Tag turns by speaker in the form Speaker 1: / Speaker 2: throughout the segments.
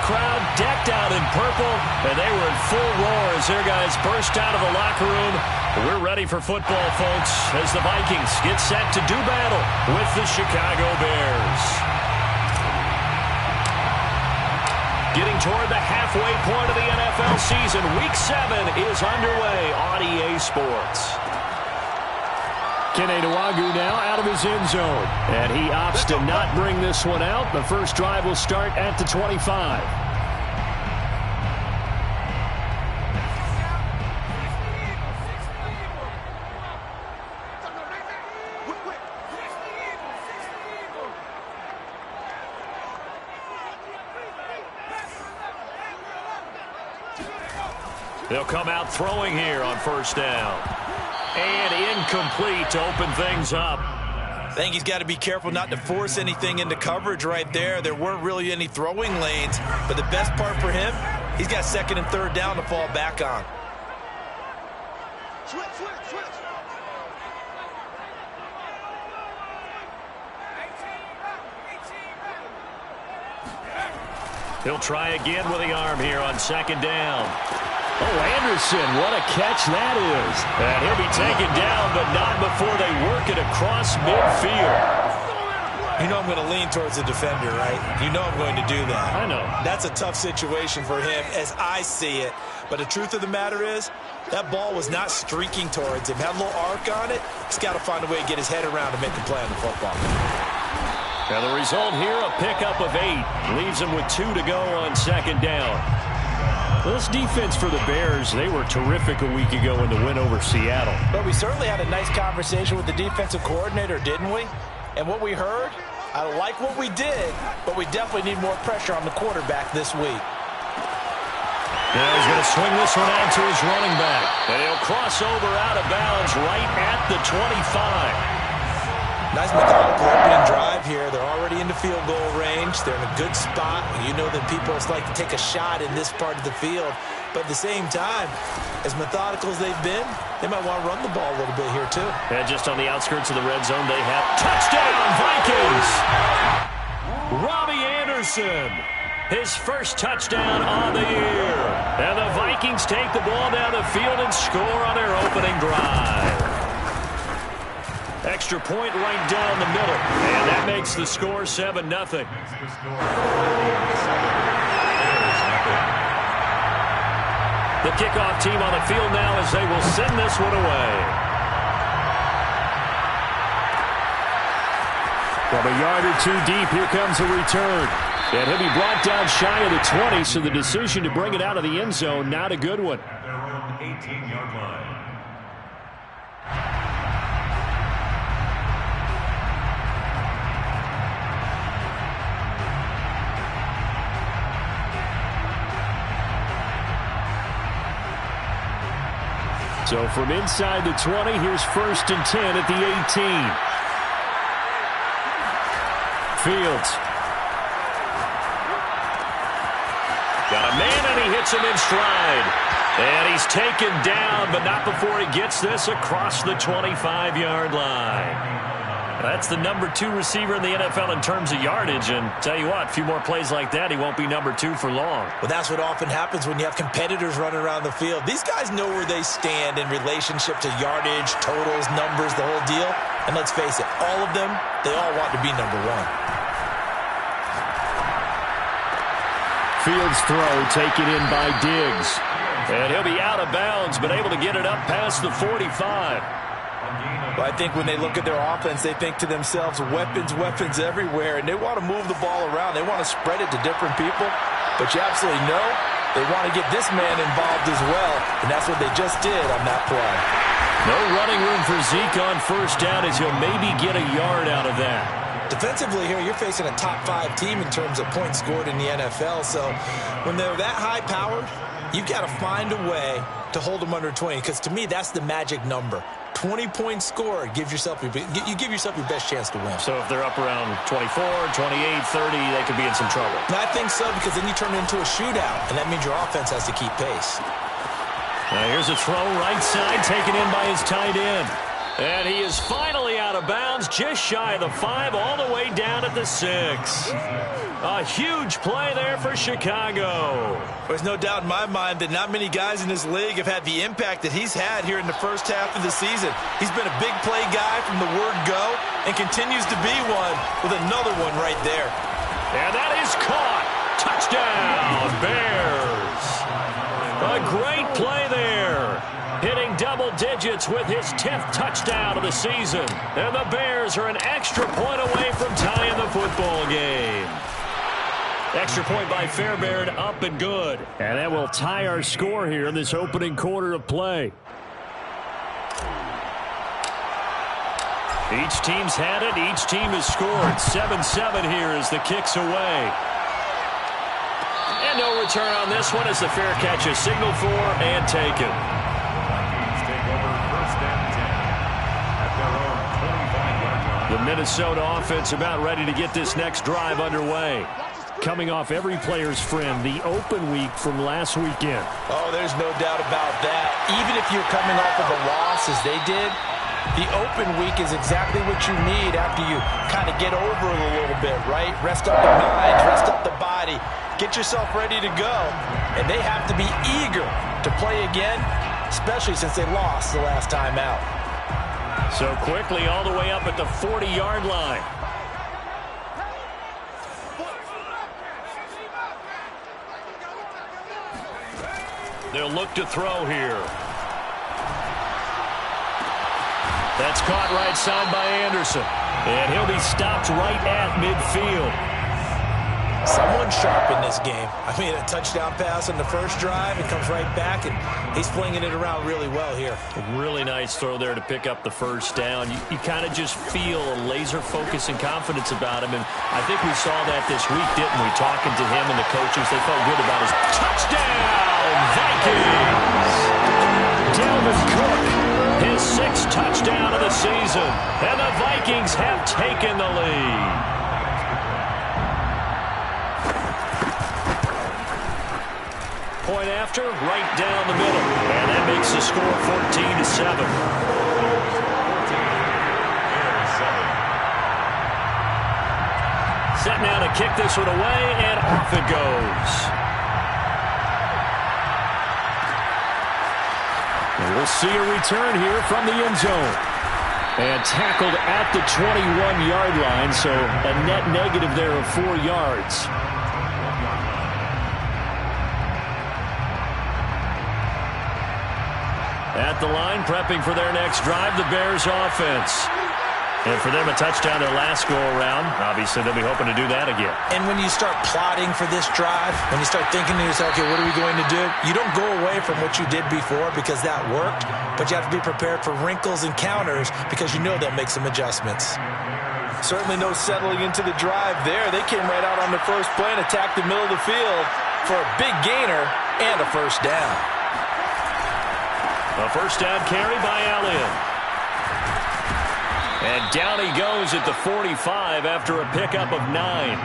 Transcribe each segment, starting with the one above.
Speaker 1: crowd decked out in purple, and they were in full roar as their guys burst out of the locker room. We're ready for football, folks, as the Vikings get set to do battle with the Chicago Bears. Getting toward the halfway point of the NFL season, Week 7 is underway on EA Sports. Keneduagu now out of his end zone, and he opts to not bring this one out. The first drive will start at the 25. They'll come out throwing here on first down. And incomplete to open things up.
Speaker 2: I think he's got to be careful not to force anything into coverage right there. There weren't really any throwing lanes, but the best part for him, he's got second and third down to fall back on.
Speaker 3: Switch.
Speaker 1: He'll try again with the arm here on second down. Oh, Anderson, what a catch that is. And he'll be taken down, but not before they work it across midfield.
Speaker 2: You know I'm going to lean towards the defender, right? You know I'm going to do that.
Speaker 1: I know.
Speaker 2: That's a tough situation for him as I see it. But the truth of the matter is, that ball was not streaking towards him. Had a little arc on it. He's got to find a way to get his head around to make a play on the football.
Speaker 1: Now the result here, a pickup of 8. Leaves him with 2 to go on second down. Well, this defense for the Bears, they were terrific a week ago in the win over Seattle.
Speaker 2: But we certainly had a nice conversation with the defensive coordinator, didn't we? And what we heard, I like what we did, but we definitely need more pressure on the quarterback this week.
Speaker 1: Now he's going to swing this one out to his running back. And he'll cross over out of bounds right at the 25.
Speaker 2: Nice methodical opening drive here. They're already into field goal range. They're in a good spot. You know that people like to take a shot in this part of the field. But at the same time, as methodical as they've been, they might want to run the ball a little bit here too.
Speaker 1: And just on the outskirts of the red zone, they have touchdown Vikings! Robbie Anderson, his first touchdown on the year. And the Vikings take the ball down the field and score on their opening drive. Extra point right down the middle. And that makes the score 7-0. The kickoff team on the field now as they will send this one away. From a yard or two deep, here comes a return. And he'll be brought down shy of the 20, so the decision to bring it out of the end zone, not a good one.
Speaker 4: Their own 18-yard line.
Speaker 1: So from inside the 20, here's 1st and 10 at the 18. Fields. Got a man, and he hits him in stride. And he's taken down, but not before he gets this across the 25-yard line. That's the number 2 receiver in the NFL in terms of yardage. And tell you what, a few more plays like that, he won't be number 2 for long.
Speaker 2: Well, that's what often happens when you have competitors running around the field. These guys know where they stand in relationship to yardage, totals, numbers, the whole deal. And let's face it, all of them, they all want to be number 1.
Speaker 1: Fields throw taken in by Diggs. And he'll be out of bounds, but able to get it up past the 45.
Speaker 2: Well, I think when they look at their offense, they think to themselves, weapons everywhere, and they want to move the ball around. They want to spread it to different people, but you absolutely know they want to get this man involved as well, and that's what they just did on that play.
Speaker 1: No running room for Zeke on first down as he'll maybe get a yard out of that.
Speaker 2: Defensively here, you're facing a top 5 team in terms of points scored in the NFL, so when they're that high-powered, you've got to find a way to hold them under 20, because to me, that's the magic number. 20 points scored, you give yourself your best chance to win.
Speaker 1: So if they're up around 24, 28, 30, they could be in some trouble.
Speaker 2: And I think so, because then you turn it into a shootout, and that means your offense has to keep pace.
Speaker 1: Now here's a throw right side taken in by his tight end. And he is finally out of of bounds, just shy of the 5, all the way down at the 6. A huge play there for Chicago.
Speaker 2: There's no doubt in my mind that not many guys in this league have had the impact that he's had here in the first half of the season. He's been a big play guy from the word go and continues to be one with another one right there.
Speaker 1: And that is caught. Touchdown, Bears. A great play there. Hitting double digits with his 10th touchdown of the season. And the Bears are an extra point away from tying the football game. Extra point by Fairbairn, up and good. And that will tie our score here in this opening quarter of play. Each team's had it. Each team has scored. 7-7 here as the kick's away. And no return on this one as the fair catch is signaled for and taken.
Speaker 4: Vikings take over first and 10 at their own 25-yard line.
Speaker 1: The Minnesota offense about ready to get this next drive underway. Coming off every player's friend, the open week from last weekend.
Speaker 2: Oh, there's no doubt about that. Even if you're coming off of a loss as they did, the open week is exactly what you need after you kind of get over it a little bit, right? Rest up the mind, rest up the body, get yourself ready to go. And they have to be eager to play again, especially since they lost the last time out.
Speaker 1: So quickly all the way up at the 40-yard line. They'll look to throw here. That's caught right side by Anderson. And he'll be stopped right at midfield.
Speaker 2: Someone sharp in this game. I mean, a touchdown pass on the first drive. It comes right back, and he's flinging it around really well here.
Speaker 1: A really nice throw there to pick up the first down. You kind of just feel a laser focus and confidence about him, and I think we saw that this week, didn't we? Talking to him and the coaches, they felt good about his touchdown, Vikings! Dalvin Cook, his 6th touchdown of the season, and the Vikings have taken the lead. Point after, right down the middle. And that makes the score 14-7. Set now to kick this one away, and off it goes. And we'll see a return here from the end zone. And tackled at the 21-yard line, so a net negative there of 4 yards. At the line, prepping for their next drive, the Bears offense. And for them, a touchdown their last go-around. Obviously, they'll be hoping to do that again.
Speaker 2: And when you start plotting for this drive, when you start thinking to yourself, okay, what are we going to do? You don't go away from what you did before because that worked, but you have to be prepared for wrinkles and counters because you know they'll make some adjustments. Certainly no settling into the drive there. They came right out on the first play and attacked the middle of the field for a big gainer and a first down.
Speaker 1: A first down carry by Allen. And down he goes at the 45 after a pickup of 9.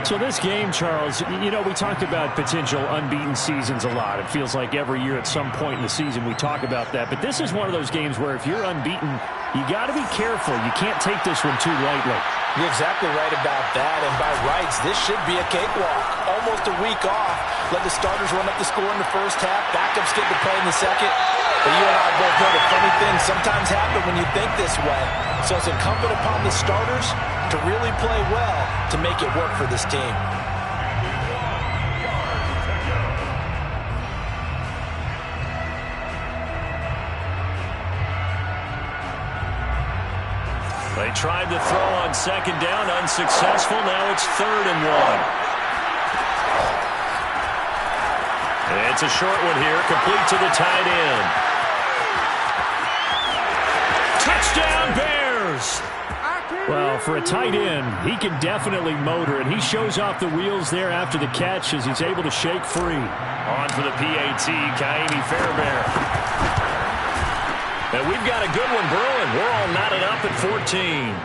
Speaker 3: So this game, Charles, you know, we talked about potential unbeaten seasons a lot. It feels like every year at some point in the season we talk about that. But this is one of those games where if you're unbeaten, you got to be careful. You can't take this one too lightly.
Speaker 2: You're exactly right about that. And by rights, this should be a cakewalk. Almost a week off. Let the starters run up the score in the first half. Backups get to play in the second. But you and I both know that funny things sometimes happen when you think this way. So it's incumbent upon the starters to really play well to make it work for this team.
Speaker 1: They tried to throw on second down, unsuccessful. Now it's 3rd and 1. It's a short one here, complete to the tight end. Touchdown, Bears!
Speaker 3: Well, for a tight end, he can definitely motor, and he shows off the wheels there after the catch as he's able to shake free.
Speaker 1: On for the PAT, Kaimi Fairbairn. And we've got a good one brewing. We're all knotted up at 14.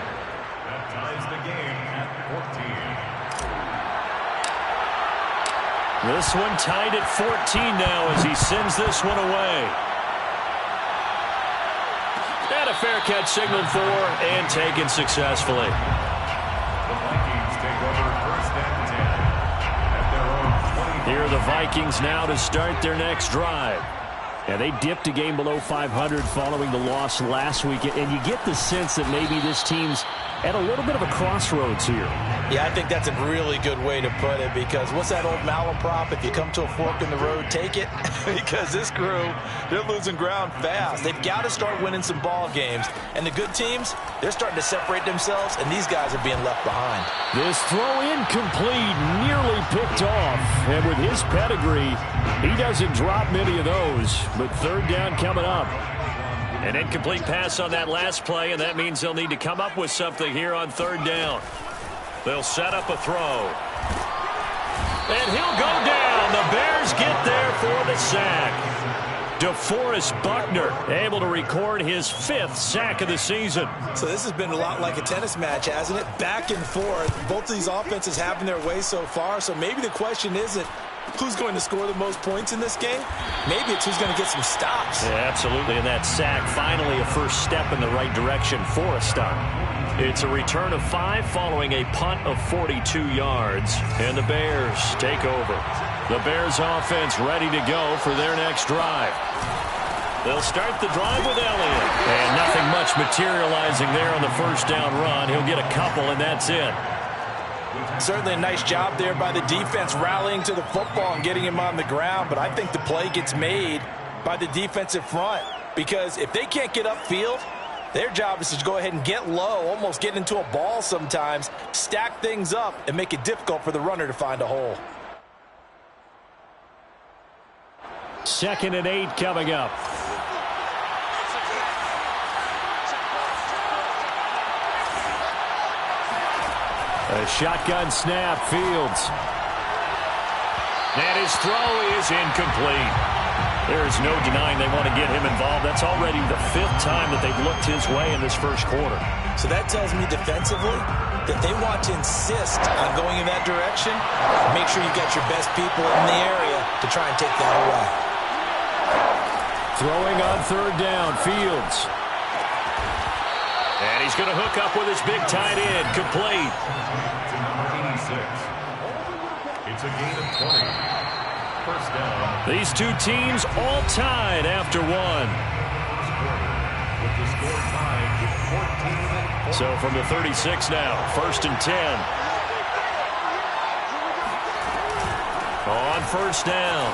Speaker 4: That ties the game at 14.
Speaker 1: This one tied at 14 now as he sends this one away. And a fair catch signaled for and taken successfully.
Speaker 4: The Vikings take over first and 10 at their own 20.
Speaker 1: Here are the Vikings now to start their next drive.
Speaker 3: Yeah, they dipped a game below 500 following the loss last week, and you get the sense that maybe this team's at a little bit of a crossroads here.
Speaker 2: Yeah, I think that's a really good way to put it, because what's that old malaprop? If you come to a fork in the road, take it. Because this crew, they're losing ground fast. They've got to start winning some ball games. And the good teams, they're starting to separate themselves, and these guys are being left behind.
Speaker 3: This throw incomplete, nearly picked off. And with his pedigree, he doesn't drop many of those. But third down coming up.
Speaker 1: An incomplete pass on that last play, and that means they'll need to come up with something here on third down. They'll set up a throw. And he'll go down. The Bears get there for the sack. DeForest Buckner able to record his 5th sack of the season.
Speaker 2: So this has been a lot like a tennis match, hasn't it? Back and forth. Both of these offenses having their way so far. So maybe the question isn't who's going to score the most points in this game. Maybe it's who's going to get some stops.
Speaker 1: Yeah, absolutely. And that sack, finally a first step in the right direction for a stop. It's a return of 5 following a punt of 42 yards. And the Bears take over. The Bears offense ready to go for their next drive. They'll start the drive with Elliott. And nothing much materializing there on the first down run. He'll get a couple, and that's it.
Speaker 2: Certainly a nice job there by the defense rallying to the football and getting him on the ground, but I think the play gets made by the defensive front, because if they can't get upfield, their job is to go ahead and get low, almost get into a ball sometimes, stack things up, and make it difficult for the runner to find a hole.
Speaker 3: 2nd and 8 coming up. A shotgun snap, Fields.
Speaker 1: And his throw is incomplete. There is no denying they want to get him involved. That's already the 5th time that they've looked his way in this first quarter.
Speaker 2: So that tells me defensively that they want to insist on going in that direction. Make sure you've got your best people in the area to try and take that away.
Speaker 3: Throwing on third down, Fields.
Speaker 1: And he's going to hook up with his big tight end, complete.
Speaker 4: To number 86. It's a gain of 20. First down.
Speaker 1: These two teams all tied after one.
Speaker 4: With the score tied with 14.
Speaker 1: So from the 36 now, 1st and 10. On first down,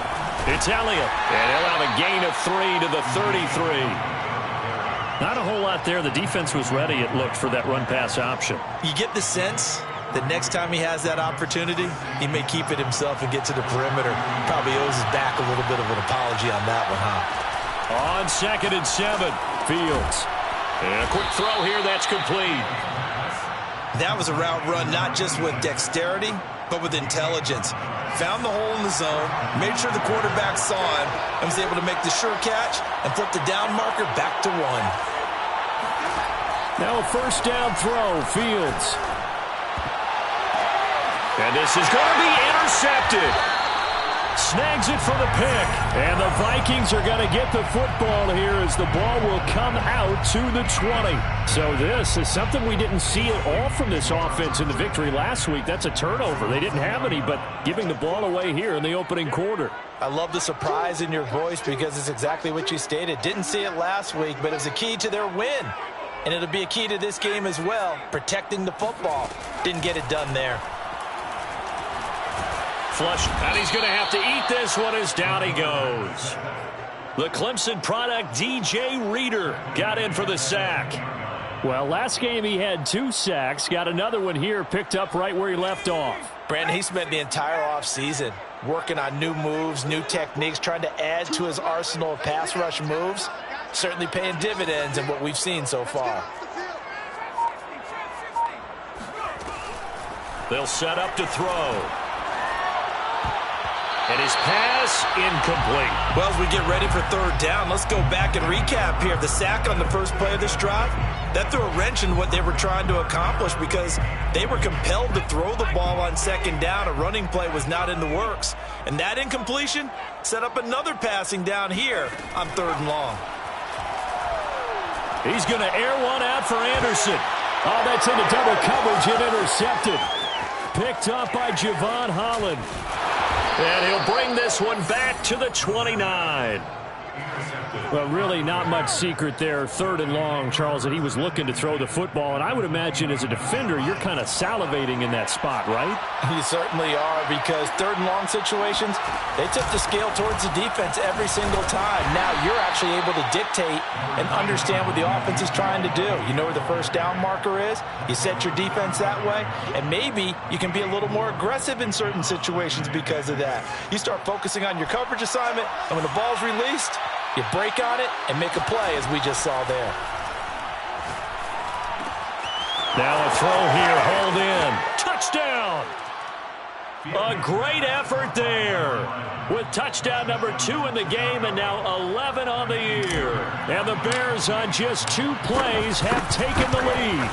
Speaker 1: it's Elliott. And he'll have a gain of 3 to the 33. Not a whole lot there. The defense was ready, it looked, for that run-pass option.
Speaker 2: You get the sense that next time he has that opportunity, he may keep it himself and get to the perimeter. Probably owes his back a little bit of an apology on that one, huh?
Speaker 1: On 2nd and 7, Fields. And a quick throw here, that's complete.
Speaker 2: That was a route run not just with dexterity, but with intelligence. Found the hole in the zone, made sure the quarterback saw him, and was able to make the sure catch and flip the down marker back to 1.
Speaker 3: Now a first down throw, Fields.
Speaker 1: And this is going to be intercepted. Snags it for the pick. And the Vikings are going to get the football here as the ball will come out to the 20.
Speaker 3: So this is something we didn't see at all from this offense in the victory last week. That's a turnover. They didn't have any, but giving the ball away here in the opening quarter.
Speaker 2: I love the surprise in your voice, because it's exactly what you stated. Didn't see it last week, but it was a key to their win. And it'll be a key to this game as well, protecting the football. Didn't get it done there.
Speaker 1: Flush, and he's going to have to eat this one as down he goes. The Clemson product, DJ Reader, got in for the sack.
Speaker 3: Well, last game he had 2 sacks, got another one here, picked up right where he left off.
Speaker 2: Brandon, he spent the entire offseason working on new moves, new techniques, trying to add to his arsenal of pass rush moves. Certainly paying dividends in what we've seen so far.
Speaker 1: They'll set up to throw. And his pass incomplete.
Speaker 2: Well, as we get ready for third down, let's go back and recap here. The sack on the first play of this drive, that threw a wrench in what they were trying to accomplish, because they were compelled to throw the ball on second down. A running play was not in the works. And that incompletion set up another passing down here on 3rd and long.
Speaker 1: He's going to air one out for Anderson.
Speaker 3: Oh, that's into double coverage and intercepted. Picked up by Javon Holland.
Speaker 1: And he'll bring this one back to the 29.
Speaker 3: Well, really not much secret there. 3rd and long, Charles, that he was looking to throw the football. And I would imagine as a defender, you're kind of salivating in that spot, right?
Speaker 2: You certainly are, because 3rd and long situations, they tip the scale towards the defense every single time. Now you're actually able to dictate and understand what the offense is trying to do. You know where the first down marker is. You set your defense that way, and maybe you can be a little more aggressive in certain situations because of that. You start focusing on your coverage assignment, and when the ball's released, you break on it and make a play, as we just saw there.
Speaker 1: Now a throw here, hold in. Touchdown! A great effort there. With touchdown number 2 in the game and now 11 on the year. And the Bears on just 2 plays have taken the lead.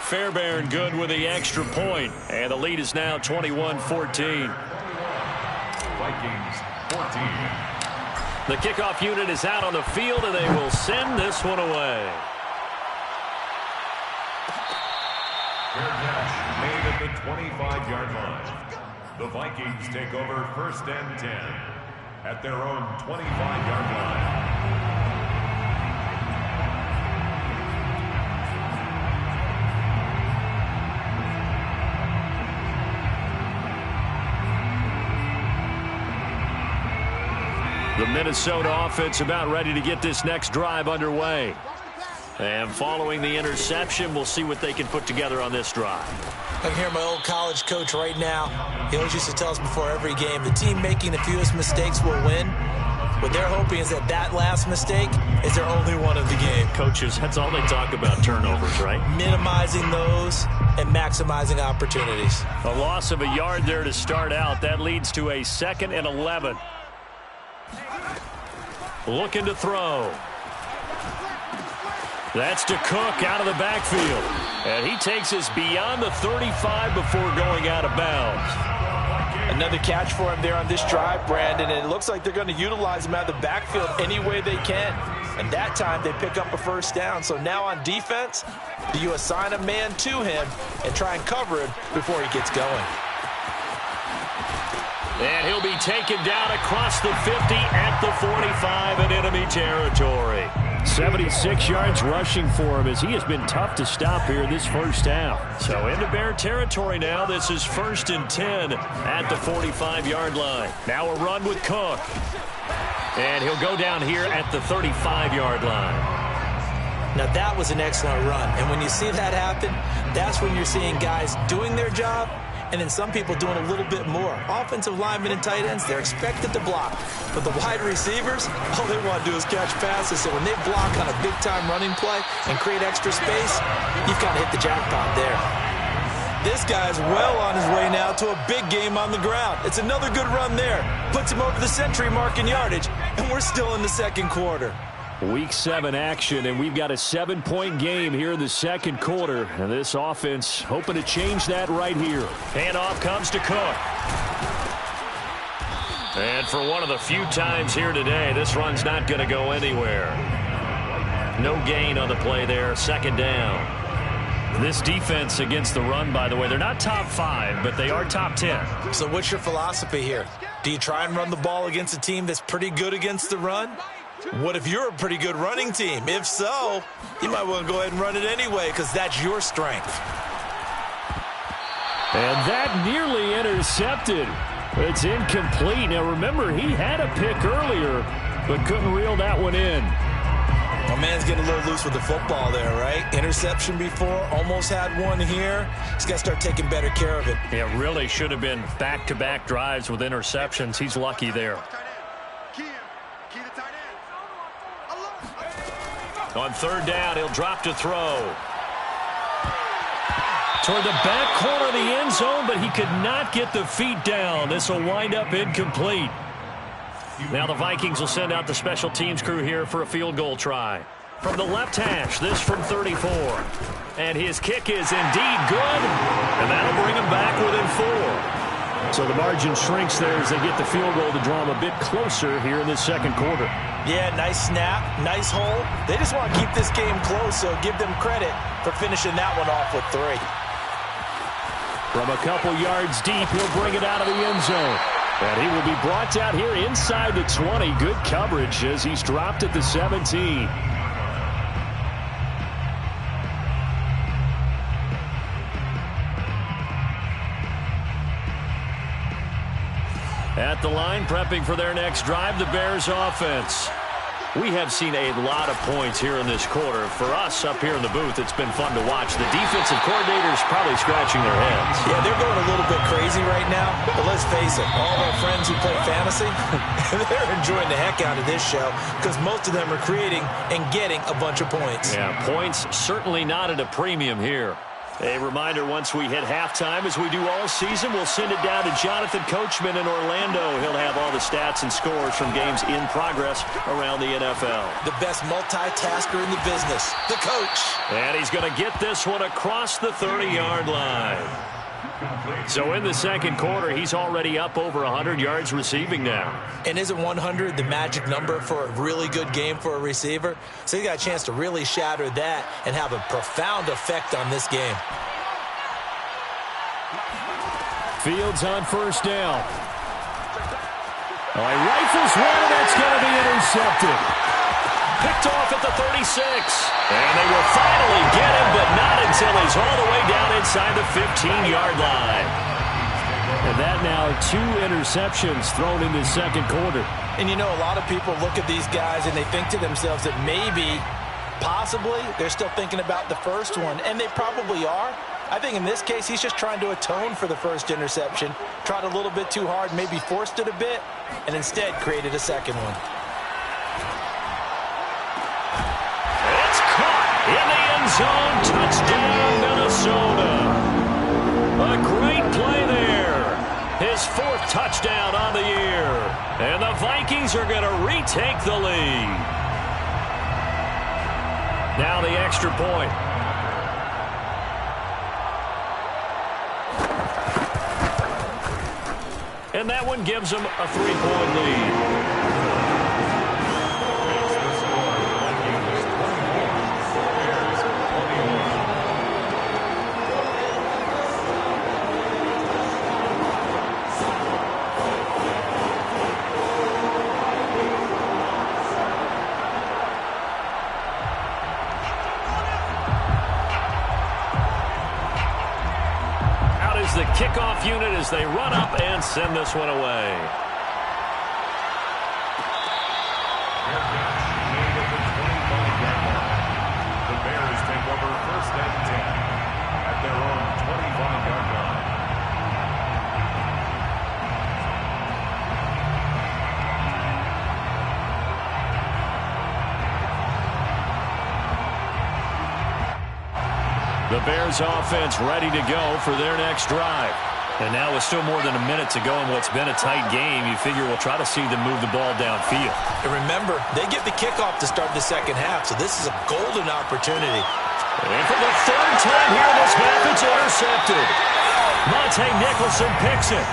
Speaker 1: Fairbairn good with the extra point. And the lead is now 21-14.
Speaker 4: Vikings 14.
Speaker 1: The kickoff unit is out on the field, and they will send this one away.
Speaker 4: Fair catch made at the 25-yard line. The Vikings take over 1st and 10 at their own 25-yard line.
Speaker 1: The Minnesota offense about ready to get this next drive underway. And following the interception, we'll see what they can put together on this drive.
Speaker 2: I can hear my old college coach right now. He always used to tell us before every game, the team making the fewest mistakes will win. What they're hoping is that that last mistake is their only one of the game.
Speaker 1: Coaches, that's all they talk about, turnovers, right?
Speaker 2: Minimizing those and maximizing opportunities.
Speaker 1: A loss of a yard there to start out. That leads to a 2nd and 11. Looking to throw. That's to Cook out of the backfield. And he takes us beyond the 35 before going out of bounds.
Speaker 2: Another catch for him there on this drive, Brandon, and it looks like they're going to utilize him out of the backfield any way they can. And that time they pick up a 1st down. So now on defense, do you assign a man to him and try and cover him before he gets going?
Speaker 1: And he'll be taken down across the 50 at the 45 in enemy territory.
Speaker 3: 76 yards rushing for him as he has been tough to stop here in this first half.
Speaker 1: So into Bear territory now. This is 1st and 10 at the 45-yard line. Now a run with Cook. And he'll go down here at the 35-yard line.
Speaker 2: Now that was an excellent run. And when you see that happen, that's when you're seeing guys doing their job and then some people doing a little bit more. Offensive linemen and tight ends, they're expected to block. But the wide receivers, all they want to do is catch passes. So when they block on a big-time running play and create extra space, you've kind of hit the jackpot there. This guy's well on his way now to a big game on the ground. It's another good run there. Puts him over the century mark in yardage, and we're still in the 2nd quarter.
Speaker 3: Week 7 action, and we've got a 7-point game here in the 2nd quarter. And this offense hoping to change that right here.
Speaker 1: Handoff comes to Cook. And for one of the few times here today, this run's not going to go anywhere. No gain on the play there, 2nd down. This defense against the run, by the way, they're not top 5, but they are top 10.
Speaker 2: So what's your philosophy here? Do you try and run the ball against a team that's pretty good against the run? What if you're a pretty good running team? If so, you might want to go ahead and run it anyway because that's your strength.
Speaker 3: And that nearly intercepted. It's incomplete. Now, remember, he had a pick earlier, but couldn't reel that one in.
Speaker 2: My man's getting a little loose with the football there, right? Interception before, almost had one here. He's got to start taking better care of it.
Speaker 1: Yeah, really should have been back-to-back drives with interceptions. He's lucky there. On 3rd down, he'll drop to throw. Toward the back corner of the end zone, but he could not get the feet down. This will wind up incomplete. Now the Vikings will send out the special teams crew here for a field goal try. From the left hash, this from 34. And his kick is indeed good, and that'll bring him back within 4.
Speaker 3: So the margin shrinks there as they get the field goal to draw them a bit closer here in this second quarter.
Speaker 2: Yeah, nice snap, nice hole. They just want to keep this game close, so give them credit for finishing that one off with 3.
Speaker 3: From a couple yards deep, he'll bring it out of the end zone. And he will be brought down here inside the 20. Good coverage as he's dropped at the 17.
Speaker 1: At the line, prepping for their next drive, the Bears offense. We have seen a lot of points here in this quarter. For us up here in the booth, it's been fun to watch. The defensive coordinators probably scratching their heads.
Speaker 2: Yeah, they're going a little bit crazy right now. But let's face it, all of our friends who play fantasy, they're enjoying the heck out of this show because most of them are creating and getting a bunch of points.
Speaker 1: Yeah, points certainly not at a premium here. A reminder, once we hit halftime, as we do all season, we'll send it down to Jonathan Coachman in Orlando. He'll have all the stats and scores from games in progress around the NFL.
Speaker 2: The best multitasker in the business, the coach.
Speaker 1: And he's going to get this one across the 30-yard line. So in the second quarter, he's already up over 100 yards receiving now.
Speaker 2: And isn't 100 the magic number for a really good game for a receiver? So you got a chance to really shatter that and have a profound effect on this game.
Speaker 3: Fields on first down. He rifles one, and that's going to be intercepted.
Speaker 1: Picked off at the 36. And they will finally get him, but not until he's all the way down inside the 15-yard line.
Speaker 3: And that now 2 interceptions thrown in this second quarter.
Speaker 2: And you know, a lot of people look at these guys and they think to themselves that maybe, possibly, they're still thinking about the first one, and they probably are. I think in this case, he's just trying to atone for the first interception, tried a little bit too hard, maybe forced it a bit, and instead created a second one.
Speaker 1: It's caught in the end zone. Touchdown, Minnesota. A great play there. His 4th touchdown on the year. And the Vikings are going to retake the lead. Now the extra point. And that one gives them a 3-point lead. The kickoff unit as they run up and send this one away.
Speaker 4: The Bears take over first and 10 at their own 25-yard line.
Speaker 1: The Bears offense ready to go for their next drive. And now with still more than a minute to go in what's been a tight game, you figure we'll try to see them move the ball downfield.
Speaker 2: And remember, they get the kickoff to start the second half, so this is a golden opportunity.
Speaker 1: And for the 3rd time here in this half, it's intercepted. Monte Nicholson picks it.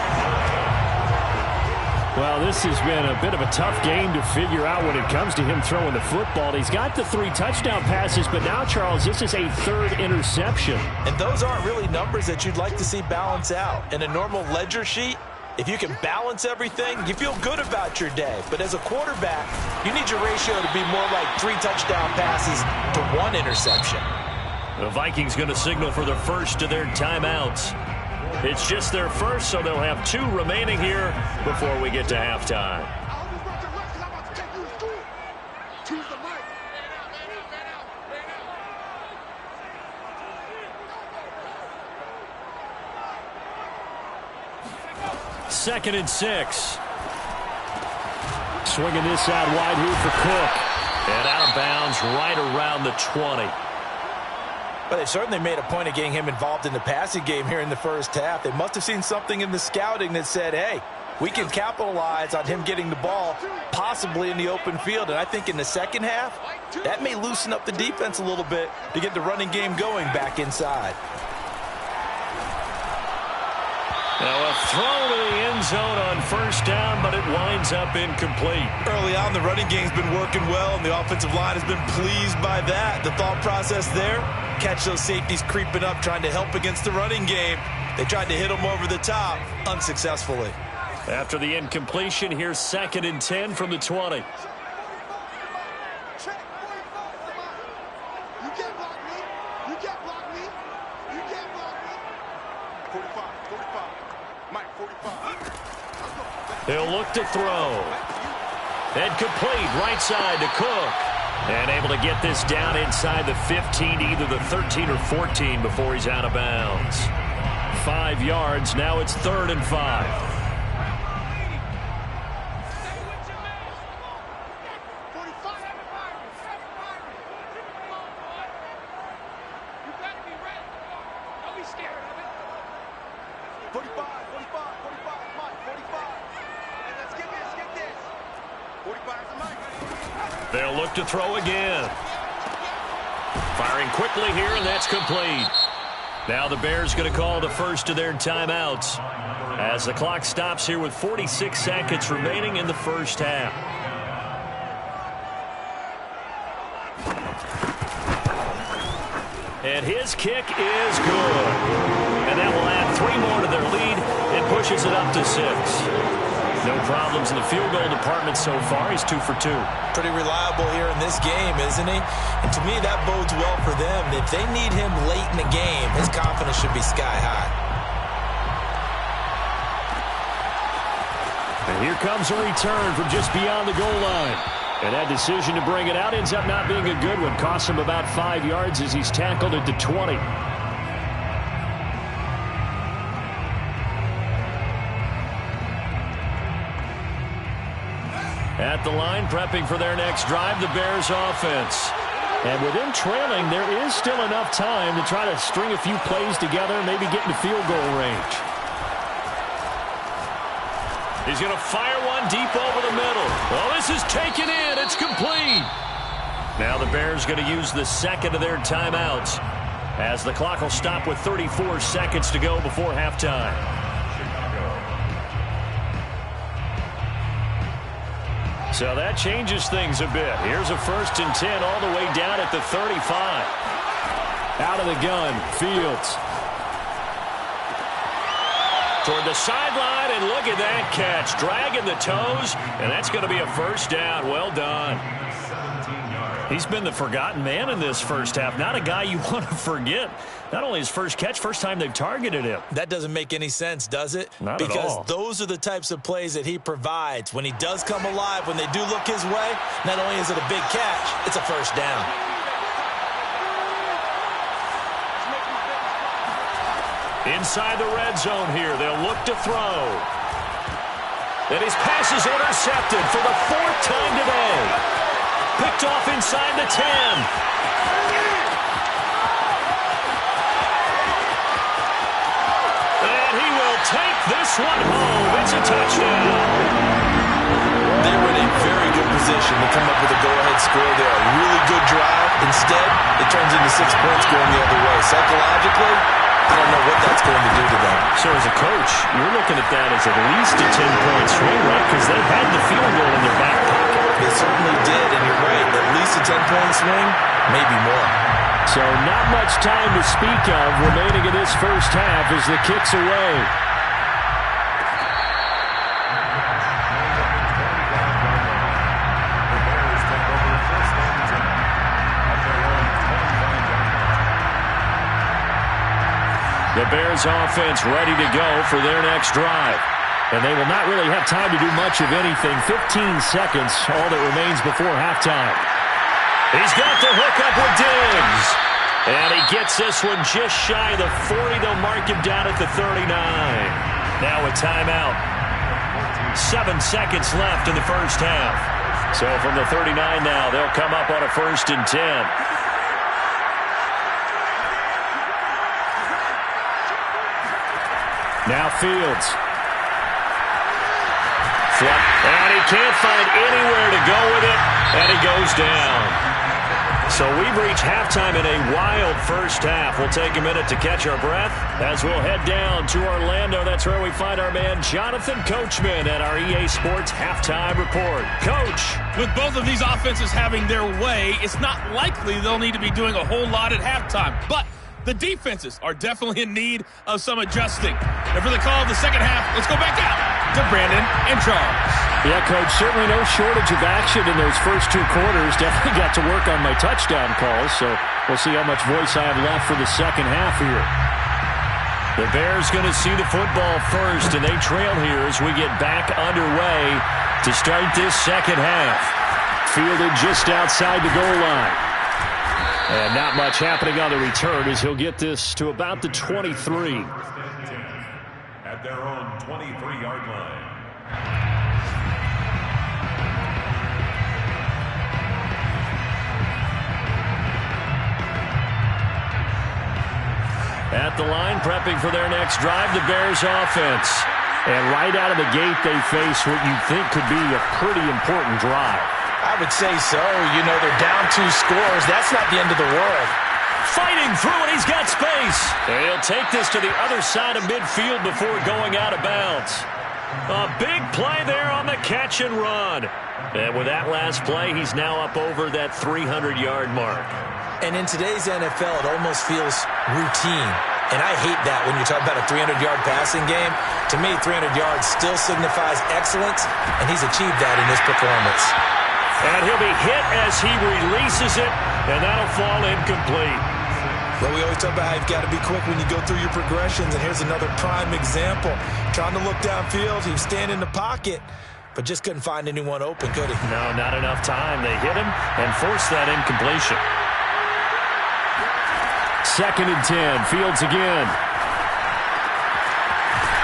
Speaker 3: Well, this has been a bit of a tough game to figure out when it comes to him throwing the football. He's got the 3 touchdown passes, but now, Charles, this is a 3rd interception.
Speaker 2: And those aren't really numbers that you'd like to see balance out. In a normal ledger sheet, if you can balance everything, you feel good about your day. But as a quarterback, you need your ratio to be more like 3 touchdown passes to 1 interception.
Speaker 1: The Vikings going to signal for the first of their timeouts. It's just their first, so they'll have 2 remaining here before we get to halftime. Second and 6.
Speaker 3: Swinging this out wide here for Cook.
Speaker 1: And out of bounds right around the 20.
Speaker 2: But they've certainly made a point of getting him involved in the passing game here in the first half. They must have seen something in the scouting that said, hey, we can capitalize on him getting the ball possibly in the open field. And I think in the second half, that may loosen up the defense a little bit to get the running game going back inside.
Speaker 1: Now a throw to the end zone on first down, but it winds up incomplete.
Speaker 2: Early on, the running game's been working well, and the offensive line has been pleased by that. The thought process there, catch those safeties creeping up, trying to help against the running game. They tried to hit them over the top, unsuccessfully.
Speaker 1: After the incompletion, here's 2nd and 10 from the 20. He'll look to throw. And complete right side to Cook. And able to get this down inside the 15, either the 13 or 14 before he's out of bounds. 5 yards. Now it's 3rd and 5. They'll look to throw again. Firing quickly here, and that's complete. Now the Bears going to call the first of their timeouts as the clock stops here with 46 seconds remaining in the first half. And his kick is good. And that will add 3 more to their lead and pushes it up to 6. No problems in the field goal department so far. He's 2 for 2.
Speaker 2: Pretty reliable here in this game, isn't he? And to me, that bodes well for them. If they need him late in the game, his confidence should be sky high.
Speaker 3: And here comes a return from just beyond the goal line. And that decision to bring it out ends up not being a good one. Costs him about 5 yards as he's tackled at the 20. At the line, prepping for their next drive, the Bears offense. And with them trailing, there is still enough time to try to string a few plays together and maybe get into field goal range.
Speaker 1: He's going to fire one deep over the middle. Well, this is taken in. It's complete. Now the Bears going to use the 2nd of their timeouts as the clock will stop with 34 seconds to go before halftime. So that changes things a bit. Here's a 1st and 10 all the way down at the 35.
Speaker 3: Out of the gun, Fields.
Speaker 1: Toward the sideline, and look at that catch. Dragging the toes, and that's going to be a first down. Well done. He's been the forgotten man in this first half. Not a guy you want to forget. Not only his first catch, first time they've targeted him.
Speaker 2: That doesn't make any sense, does it?
Speaker 1: Not at all.
Speaker 2: Because those are the types of plays that he provides. When he does come alive, when they do look his way, not only is it a big catch, it's a first down.
Speaker 1: Inside the red zone here, they'll look to throw. And his pass is intercepted for the 4th time today. Picked off inside the 10. And he will take this one home. It's a touchdown.
Speaker 2: They were in a very good position to come up with a go-ahead score there. A really good drive. Instead, it turns into 6 points going the other way. Psychologically, I don't know what that's going to do to them.
Speaker 1: So as a coach, you're looking at that as at least a 10-point swing, right? Because they had the field goal in their back pocket.
Speaker 2: They certainly did, and you're right. At least a 10-point swing, maybe more.
Speaker 3: So not much time to speak of remaining in this first half as the kick's away. The Bears offense ready to go for their next drive. And they will not really have time to do much of anything. 15 seconds, all that remains before halftime.
Speaker 1: He's got the hook up with Diggs. And he gets this one just shy of the 40. They'll mark him down at the 39. Now a timeout. 7 seconds left in the first half. So from the 39 now, they'll come up on a 1st and 10.
Speaker 3: Now Fields.
Speaker 1: And he can't find anywhere to go with it, and he goes down. So we've reached halftime in a wild first half. We'll take a minute to catch our breath as we'll head down to Orlando. That's where we find our man Jonathan Coachman at our EA Sports Halftime Report. Coach.
Speaker 5: With both of these offenses having their way, it's not likely they'll need to be doing a whole lot at halftime. But the defenses are definitely in need of some adjusting. And for the call of the second half, let's go back out to Brandon and Charles.
Speaker 3: Yeah, Coach, certainly no shortage of action in those first two quarters. Definitely got to work on my touchdown calls, so we'll see how much voice I have left for the second half here.
Speaker 1: The Bears going to see the football first, and they trail here as we get back underway to start this second half.
Speaker 3: Fielded just outside the goal line. And not much happening on the return as he'll get this to about the 23.
Speaker 4: At their own 23-yard line.
Speaker 1: At the line, prepping for their next drive, the Bears offense.
Speaker 3: And right out of the gate, they face what you think could be a pretty important drive.
Speaker 2: I would say so. You know, they're down 2 scores. That's not the end of the world.
Speaker 1: Fighting through, and he's got space. And he'll take this to the other side of midfield before going out of bounds. A big play there on the catch and run. And with that last play, he's now up over that 300-yard mark.
Speaker 2: And in today's NFL, it almost feels routine. And I hate that when you talk about a 300-yard passing game. To me, 300 yards still signifies excellence, and he's achieved that in this performance.
Speaker 1: And he'll be hit as he releases it, and that'll fall incomplete.
Speaker 2: Well, we always talk about how you've got to be quick when you go through your progressions, and here's another prime example. Trying to look downfield, he was standing in the pocket, but just couldn't find anyone open, could he?
Speaker 1: No, not enough time. They hit him and forced that incompletion.
Speaker 3: 2nd and 10, Fields again.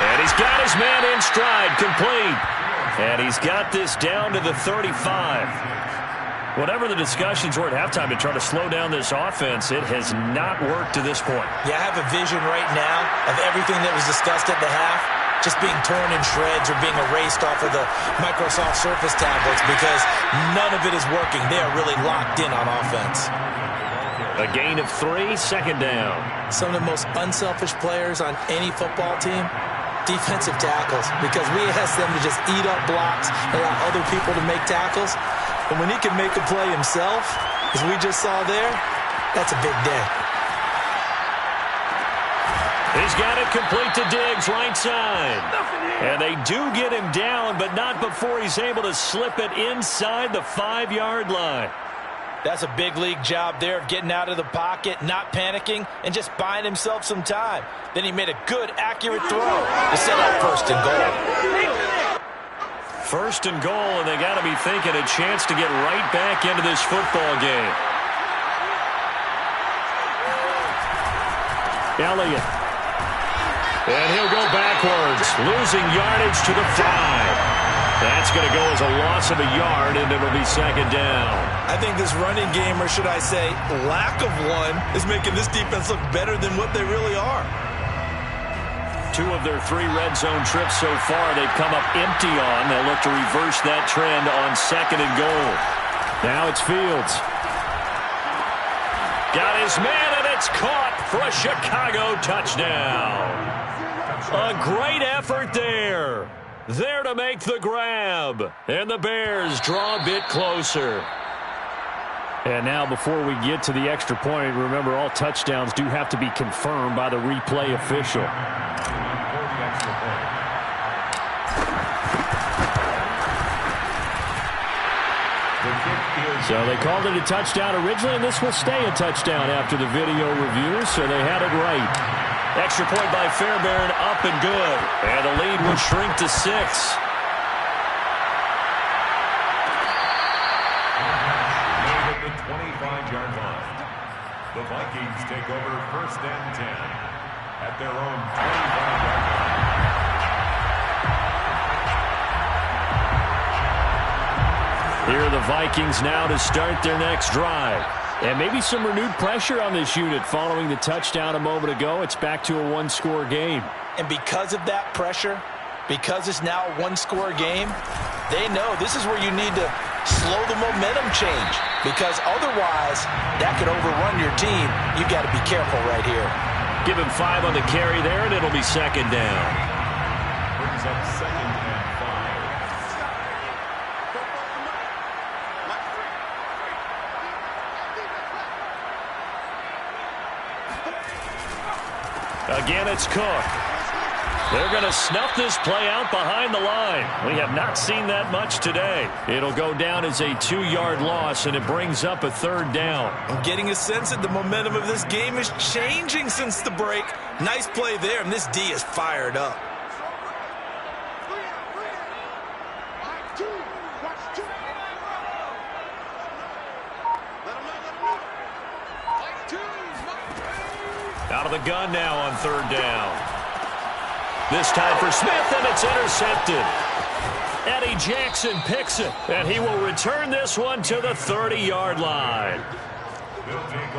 Speaker 1: And he's got his man in stride, complete. And he's got this down to the 35. Whatever the discussions were at halftime to try to slow down this offense, it has not worked to this point.
Speaker 2: Yeah, I have a vision right now of everything that was discussed at the half just being torn in shreds or being erased off of the Microsoft Surface tablets because none of it is working. They are really locked in on offense.
Speaker 1: A gain of 3, 2nd down.
Speaker 2: Some of the most unselfish players on any football team, defensive tackles, because we ask them to just eat up blocks and allow other people to make tackles. And when he can make a play himself, as we just saw there, that's a big day.
Speaker 1: He's got it complete to Diggs, right side. And they do get him down, but not before he's able to slip it inside the 5-yard line.
Speaker 2: That's a big league job there of getting out of the pocket, not panicking, and just buying himself some time. Then he made a good, accurate throw to set up 1st and goal.
Speaker 1: 1st and goal, and they got to be thinking a chance to get right back into this football game.
Speaker 3: Elliott.
Speaker 1: And he'll go backwards, losing yardage to the 5. That's going to go as a loss of a yard, and it'll be 2nd down.
Speaker 2: I think this running game, or should I say lack of one, is making this defense look better than what they really are.
Speaker 1: 2 of their 3 red zone trips so far they've come up empty on. They'll look to reverse that trend on 2nd and goal.
Speaker 3: Now it's Fields.
Speaker 1: Got his man, and it's caught for a Chicago touchdown. A great effort there. There to make the grab. And the Bears draw a bit closer.
Speaker 3: And now before we get to the extra point, remember all touchdowns do have to be confirmed by the replay official. So they called it a touchdown originally, and this will stay a touchdown after the video review, so they had it right.
Speaker 1: Extra point by Fairbairn, up and good. And the lead will shrink to 6.
Speaker 4: At the 25-yard line, the Vikings take over 1st and 10 at their own 25-yard line.
Speaker 1: Here are the Vikings now to start their next drive.
Speaker 3: And maybe some renewed pressure on this unit following the touchdown a moment ago. It's back to a 1-score game.
Speaker 2: And because of that pressure, because it's now a 1-score game, they know this is where you need to slow the momentum change, because otherwise that could overrun your team. You've got to be careful right here.
Speaker 1: Give him 5 on the carry there, and it'll be second down.
Speaker 4: Brings up second and 5.
Speaker 1: Again, it's Cook. They're going to snuff this play out behind the line. We have not seen that much today. It'll go down as a 2-yard loss, and it brings up a third down.
Speaker 2: I'm getting a sense that the momentum of this game is changing since the break. Nice play there, and this D is fired up.
Speaker 1: Out of the gun now on third down. This time for Smith, and it's intercepted. Eddie Jackson picks it, and he will return this one to the 30-yard line.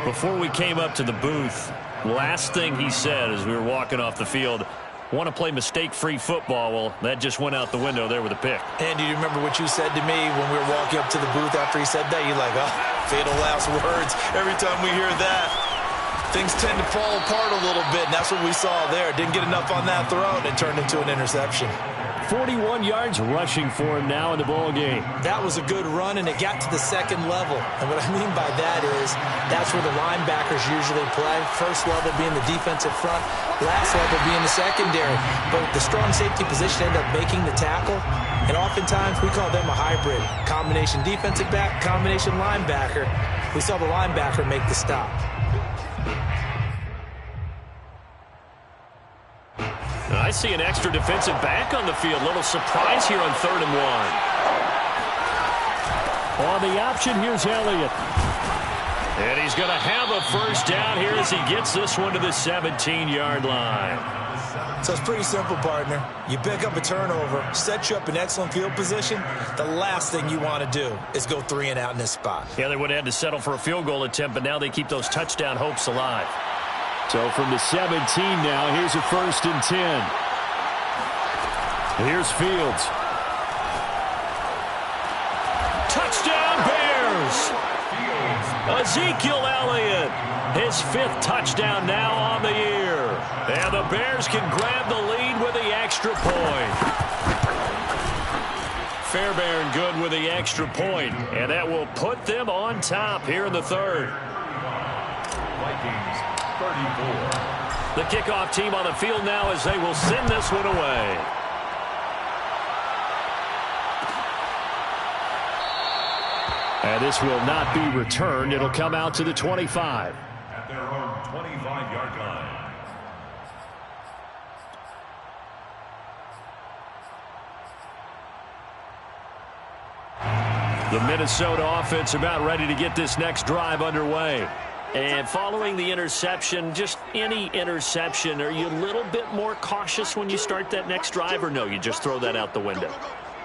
Speaker 1: Before we came up to the booth, last thing he said as we were walking off the field, want to play mistake-free football. Well, that just went out the window there with a pick.
Speaker 2: And do you remember what you said to me when we were walking up to the booth after he said that? You're like, oh, fatal last words. Every time we hear that, things tend to fall apart a little bit, and that's what we saw there. Didn't get enough on that throw, and it turned into an interception.
Speaker 3: 41 yards rushing for him now in the ball game.
Speaker 2: That was a good run, and it got to the second level. And what I mean by that is that's where the linebackers usually play. First level being the defensive front, last level being the secondary. But the strong safety position ended up making the tackle, and oftentimes we call them a hybrid. Combination defensive back, combination linebacker. We saw the linebacker make the stop.
Speaker 1: I see an extra defensive back on the field. Little surprise here on 3rd and 1.
Speaker 3: On the option, here's Elliott.
Speaker 1: And he's going to have a first down here as he gets this one to the 17-yard line.
Speaker 2: So it's pretty simple, partner. You pick up a turnover, set you up in excellent field position. The last thing you want to do is go 3 and out in this spot.
Speaker 1: Yeah, they would have had to settle for a field goal attempt, but now they keep those touchdown hopes alive.
Speaker 3: So from the 17 now, here's a 1st and 10. Here's Fields.
Speaker 1: Touchdown Bears! Ezekiel Elliott, his 5th touchdown now on the year. And the Bears can grab the lead with the extra point. Fairbairn good with the extra point, and that will put them on top here in the 3rd.
Speaker 4: Vikings 34.
Speaker 1: The kickoff team on the field now as they will send this one away.
Speaker 3: And this will not be returned. It'll come out to the 25.
Speaker 4: At their own 25-yard line.
Speaker 1: The Minnesota offense about ready to get this next drive underway. And following the interception, just any interception, are you a little bit more cautious when you start that next drive, or no, you just throw that out the window?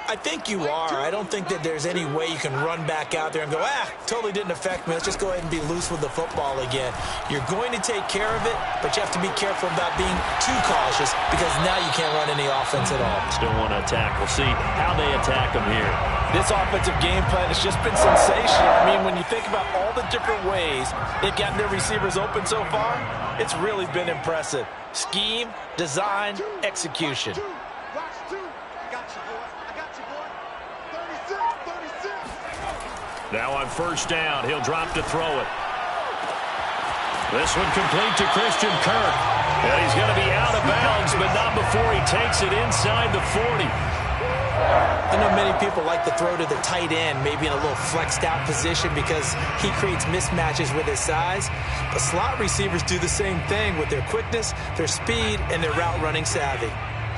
Speaker 2: I think you are. I don't think that there's any way you can run back out there and go, totally didn't affect me. Let's just go ahead and be loose with the football again. You're going to take care of it, but you have to be careful about being too cautious because now you can't run any offense at all.
Speaker 1: Still want to attack. We'll see how they attack them here.
Speaker 2: This offensive game plan has just been sensational. I mean, when you think about all the different ways they've gotten their receivers open so far, it's really been impressive. Scheme, design, execution.
Speaker 1: Now on first down, he'll drop to throw it. This one complete to Christian Kirk. And he's going to be out of bounds, but not before he takes it inside the 40.
Speaker 2: I know many people like to throw to the tight end, maybe in a little flexed out position because he creates mismatches with his size. But slot receivers do the same thing with their quickness, their speed, and their route running savvy.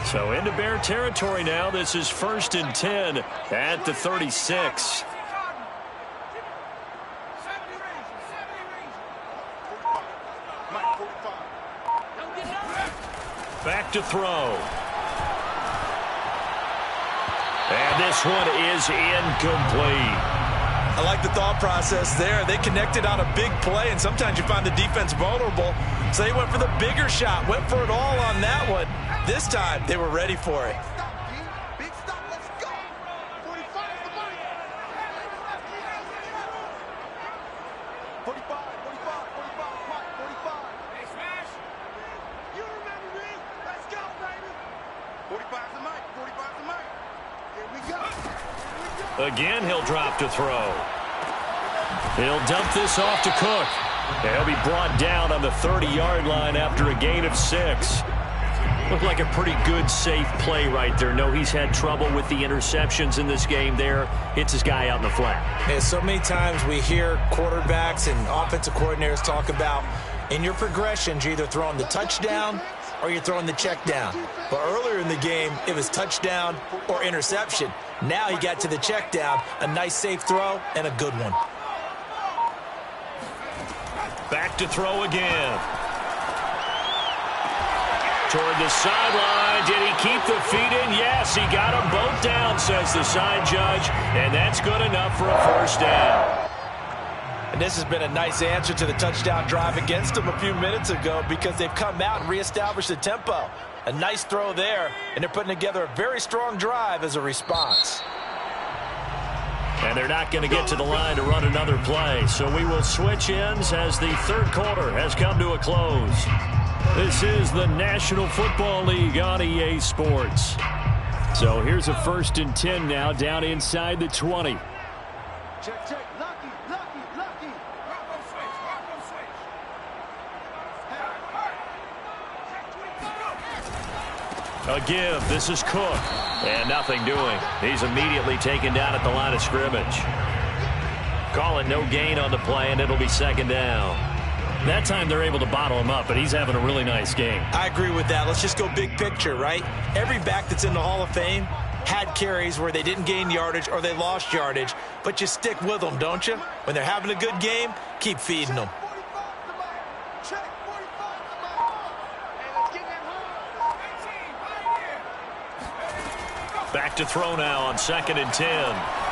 Speaker 1: So into Bear territory now. This is 1st and 10 at the 36. Back to throw. And this one is incomplete.
Speaker 2: I like the thought process there. They connected on a big play, and sometimes you find the defense vulnerable. So they went for the bigger shot, went for it all on that one. This time, they were ready for it.
Speaker 1: Again, he'll drop to throw. He'll dump this off to Cook. He'll be brought down on the 30-yard line after a gain of 6. Looked like a pretty good, safe play right there. No, he's had trouble with the interceptions in this game there. Hits his guy out in the flat.
Speaker 2: Yeah, so many times we hear quarterbacks and offensive coordinators talk about in your progressions, you're either throwing the touchdown or you're throwing the check down. But earlier in the game, it was touchdown or interception. Now he got to the check down, a nice safe throw and a good one.
Speaker 1: Back to throw again. Toward the sideline. Did he keep the feet in? Yes, he got them both down, says the side judge. And that's good enough for a first down.
Speaker 2: And this has been a nice answer to the touchdown drive against them a few minutes ago because they've come out and reestablished the tempo. A nice throw there, and they're putting together a very strong drive as a response.
Speaker 1: And they're not going to get to the line to run another play. So we will switch ends as the third quarter has come to a close. This is the National Football League on EA Sports. So here's a 1st and 10 now down inside the 20.
Speaker 6: Check, check. Lucky. Rocco switch.
Speaker 1: A give. This is Cook. And nothing doing. He's immediately taken down at the line of scrimmage. Call it no gain on the play, and it'll be 2nd down. That time they're able to bottle him up, but he's having a really nice game.
Speaker 2: I agree with that. Let's just go big picture, right? Every back that's in the Hall of Fame had carries where they didn't gain yardage or they lost yardage, but you stick with them, don't you? When they're having a good game, keep feeding them.
Speaker 1: Back to throw now on 2nd and 10.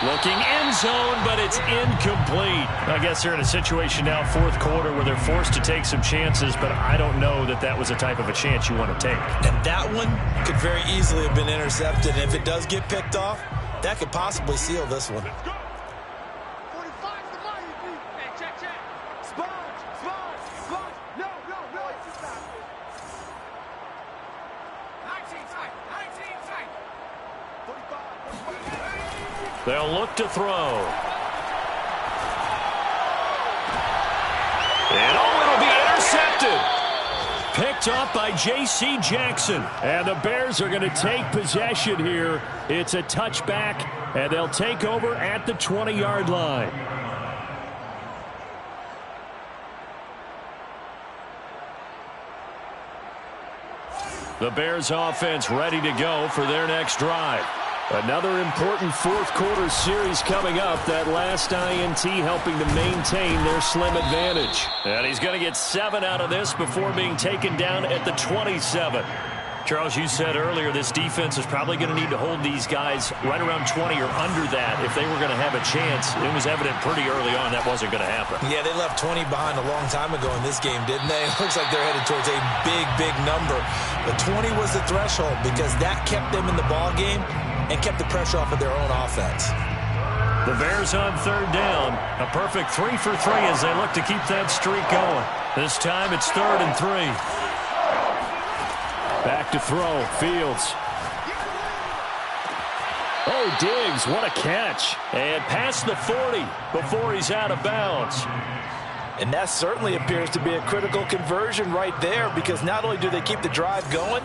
Speaker 1: Looking end zone, but it's incomplete. I guess they're in a situation now, 4th quarter, where they're forced to take some chances, but I don't know that that was a type of a chance you want to take.
Speaker 2: And that one could very easily have been intercepted. And if it does get picked off, that could possibly seal this one.
Speaker 1: They'll look to throw. And it'll be intercepted. Picked up by J.C. Jackson. And the Bears are going to take possession here. It's a touchback, and they'll take over at the 20-yard line. The Bears offense ready to go for their next drive. Another important 4th quarter series coming up. That last INT helping to maintain their slim advantage. And he's going to get 7 out of this before being taken down at the 27. Charles, you said earlier this defense is probably going to need to hold these guys right around 20 or under that if they were going to have a chance. It was evident pretty early on that wasn't going to happen.
Speaker 2: Yeah, they left 20 behind a long time ago in this game, didn't they? It looks like they're headed towards a big number. But 20 was the threshold because that kept them in the ball game and kept the pressure off of their own offense.
Speaker 1: The Bears on 3rd down. A perfect 3 for 3 as they look to keep that streak going. This time it's 3rd and 3. Back to throw. Fields. Oh, Diggs, what a catch. And past the 40 before he's out of bounds.
Speaker 2: And that certainly appears to be a critical conversion right there because not only do they keep the drive going,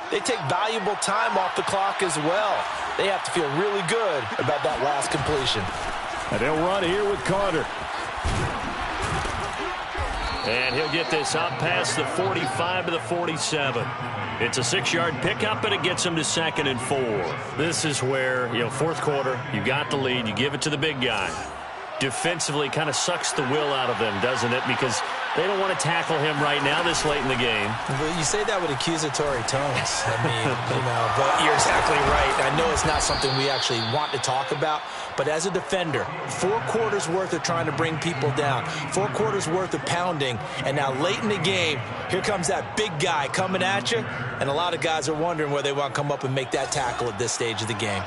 Speaker 2: they take valuable time off the clock as well. They have to feel really good about that last completion.
Speaker 3: And they'll run here with Carter.
Speaker 1: And he'll get this up past the 45 to the 47. It's a 6-yard pickup, and it gets him to 2nd and 4. This is where, 4th quarter, you got the lead, you give it to the big guy. Defensively kind of sucks the will out of them, doesn't it? Because they don't want to tackle him right now this late in the game.
Speaker 2: Well, you say that with accusatory tones. I mean, but you're exactly right. I know it's not something we actually want to talk about, but as a defender, 4 quarters worth of trying to bring people down, 4 quarters worth of pounding, and now late in the game, here comes that big guy coming at you, and a lot of guys are wondering where they want to come up and make that tackle at this stage of the game.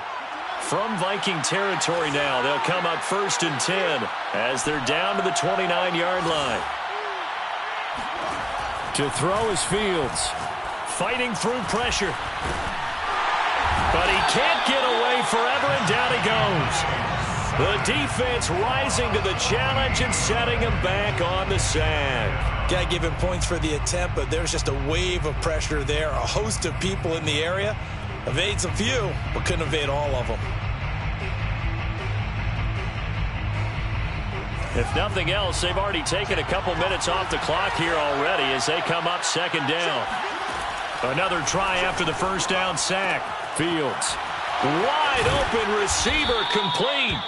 Speaker 1: From Viking territory now, they'll come up 1st and 10 as they're down to the 29-yard line.
Speaker 3: To throw is Fields.
Speaker 1: Fighting through pressure. But he can't get away forever, and down he goes. The defense rising to the challenge and setting him back on the sack.
Speaker 2: Got to give him points for the attempt, but there's just a wave of pressure there. A host of people in the area. Evades a few, but couldn't evade all of them.
Speaker 1: If nothing else, they've already taken a couple minutes off the clock here already as they come up second down. Another try after the first down sack. Fields. Wide open receiver complete.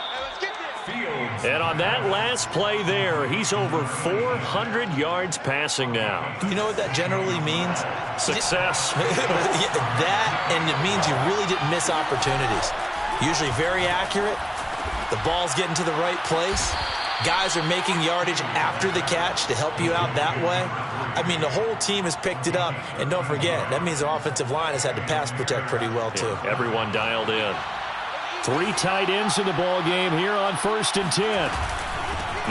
Speaker 1: And on that last play there, he's over 400 yards passing now.
Speaker 2: You know what that generally means?
Speaker 1: Success.
Speaker 2: That, and it means you really didn't miss opportunities. Usually very accurate. The ball's getting to the right place. Guys are making yardage after the catch to help you out that way. I mean, the whole team has picked it up. And don't forget, that means the offensive line has had to pass protect pretty well, too.
Speaker 1: Yeah, everyone dialed in.
Speaker 3: 3 tight ends in the ball game here on 1st and 10.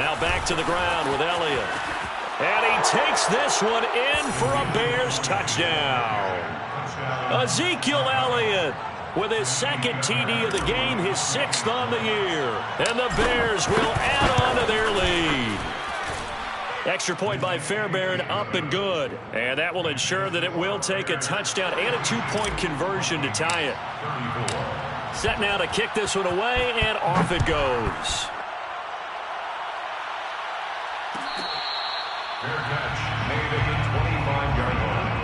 Speaker 1: Now back to the ground with Elliott. And he takes this one in for a Bears touchdown. Ezekiel Elliott with his second TD of the game, his 6th on the year. And the Bears will add on to their lead. Extra point by Fairbairn, up and good. And that will ensure that it will take a touchdown and a 2-point conversion to tie it. Set now to kick this one away, and off it goes.
Speaker 4: Fair catch made at the 25-yard line.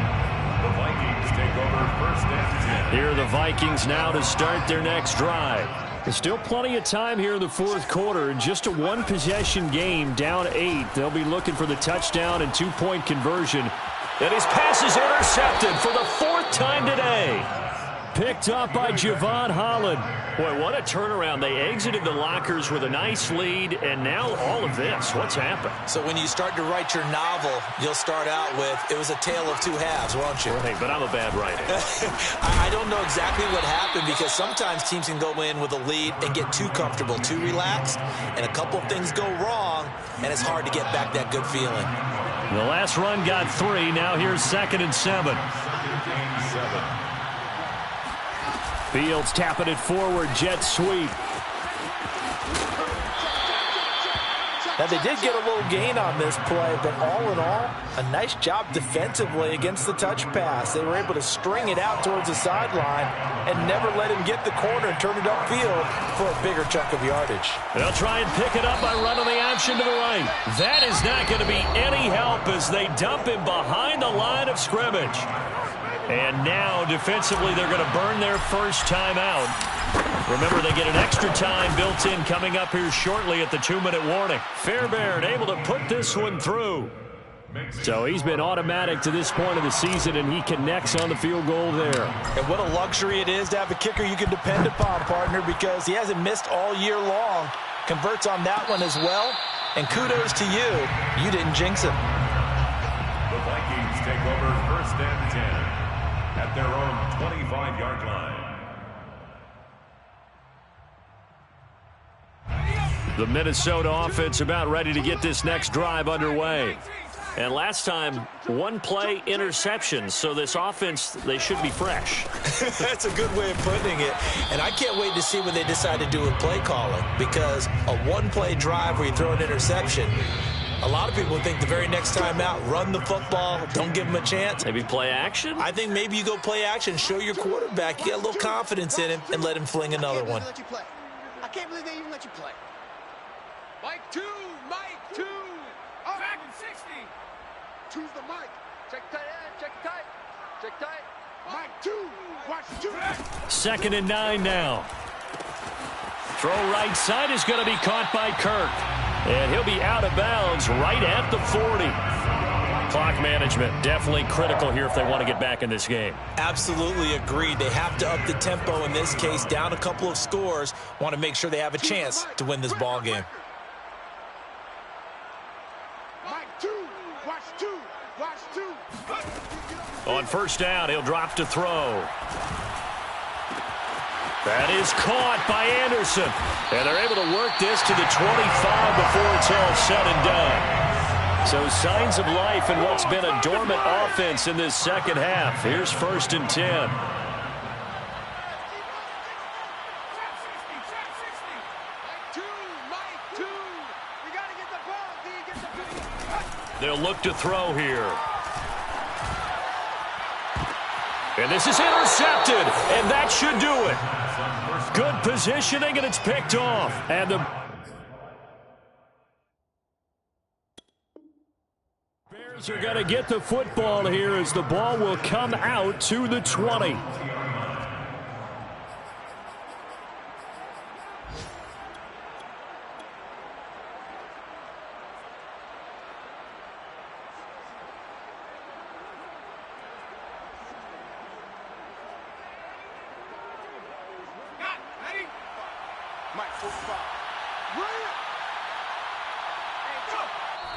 Speaker 4: The Vikings take over 1st and 10.
Speaker 3: Here are the Vikings now to start their next drive. There's still plenty of time here in the 4th quarter. Just a 1-possession game, down 8. They'll be looking for the touchdown and 2-point conversion.
Speaker 1: And his pass is intercepted for the 4th time today.
Speaker 3: Picked up by Javon Holland.
Speaker 1: Boy, what a turnaround. They exited the lockers with a nice lead, and now all of this. What's happened?
Speaker 2: So when you start to write your novel, you'll start out with, it was a tale of 2 halves, won't you?
Speaker 1: Right, but I'm a bad writer.
Speaker 2: I don't know exactly what happened because sometimes teams can go in with a lead and get too comfortable, too relaxed, and a couple of things go wrong, and it's hard to get back that good feeling.
Speaker 3: The last run got 3. Now here's 2nd and 7. Fields tapping it forward, jet sweep.
Speaker 2: Now, they did get a little gain on this play, but all in all, a nice job defensively against the touch pass. They were able to string it out towards the sideline and never let him get the corner and turn it upfield for a bigger chunk of yardage.
Speaker 1: They'll try and pick it up by running the option to the right. That is not going to be any help as they dump him behind the line of scrimmage. And now, defensively, they're going to burn their first time out. Remember, they get an extra time built in coming up here shortly at the 2-minute warning. Fairbairn able to put this one through.
Speaker 3: So he's been automatic to this point of the season, and he connects on the field goal there.
Speaker 2: And what a luxury it is to have a kicker you can depend upon, partner, because he hasn't missed all year long. Converts on that one as well. And kudos to you. You didn't jinx him.
Speaker 4: The Vikings take over 1st and 10 at their own 25-yard line.
Speaker 1: The Minnesota offense about ready to get this next drive underway. And last time, 1 play interception. So this offense, they should be fresh.
Speaker 2: That's a good way of putting it. And I can't wait to see what they decide to do with play calling, because a 1-play drive where you throw an interception, a lot of people think the very next time out, run the football, don't give him a chance.
Speaker 1: Maybe play action?
Speaker 2: I think maybe you go play action, show your quarterback, you get a little confidence in him, and let him fling another one.
Speaker 6: I can't believe they even let you play. Mike 2, Mike 2. Back in 60. Choose the mic. Check tight end, check tight. Check tight. Mike 2, watch 2.
Speaker 3: 2nd and 9 now. Throw right side is going to be caught by Kirk. And he'll be out of bounds right at the 40.
Speaker 1: Clock management definitely critical here if they want to get back in this game.
Speaker 2: Absolutely agreed. They have to up the tempo in this case, down a couple of scores. Want to make sure they have a chance to win this ball game.
Speaker 6: Mike 2, watch 2, watch 2.
Speaker 1: On 1st down, he'll drop to throw. That is caught by Anderson. And they're able to work this to the 25 before it's all said and done. So signs of life in what's been a dormant offense in this second half. Here's 1st and 10. They'll look to throw here. And this is intercepted, and that should do it. Good positioning, and it's picked off. And the Bears are going to get the football here as the ball will come out to the 20.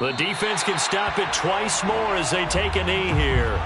Speaker 1: The defense can stop it twice more as they take a knee here.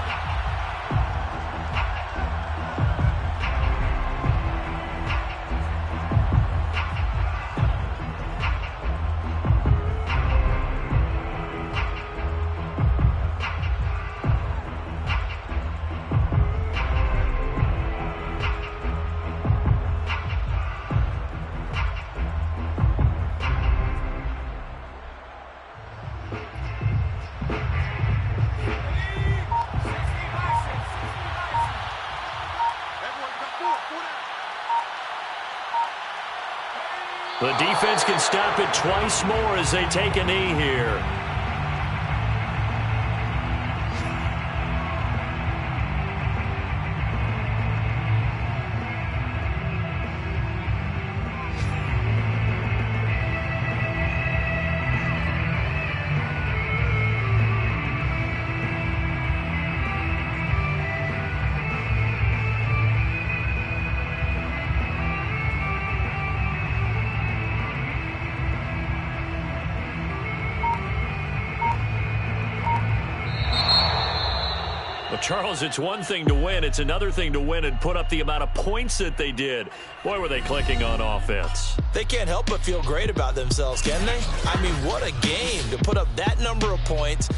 Speaker 1: The defense can stop it twice more as they take a knee here. Charles, it's one thing to win. It's another thing to win and put up the amount of points that they did. Boy, were they clicking on offense.
Speaker 2: They can't help but feel great about themselves, can they? I mean, what a game to put up that number of points.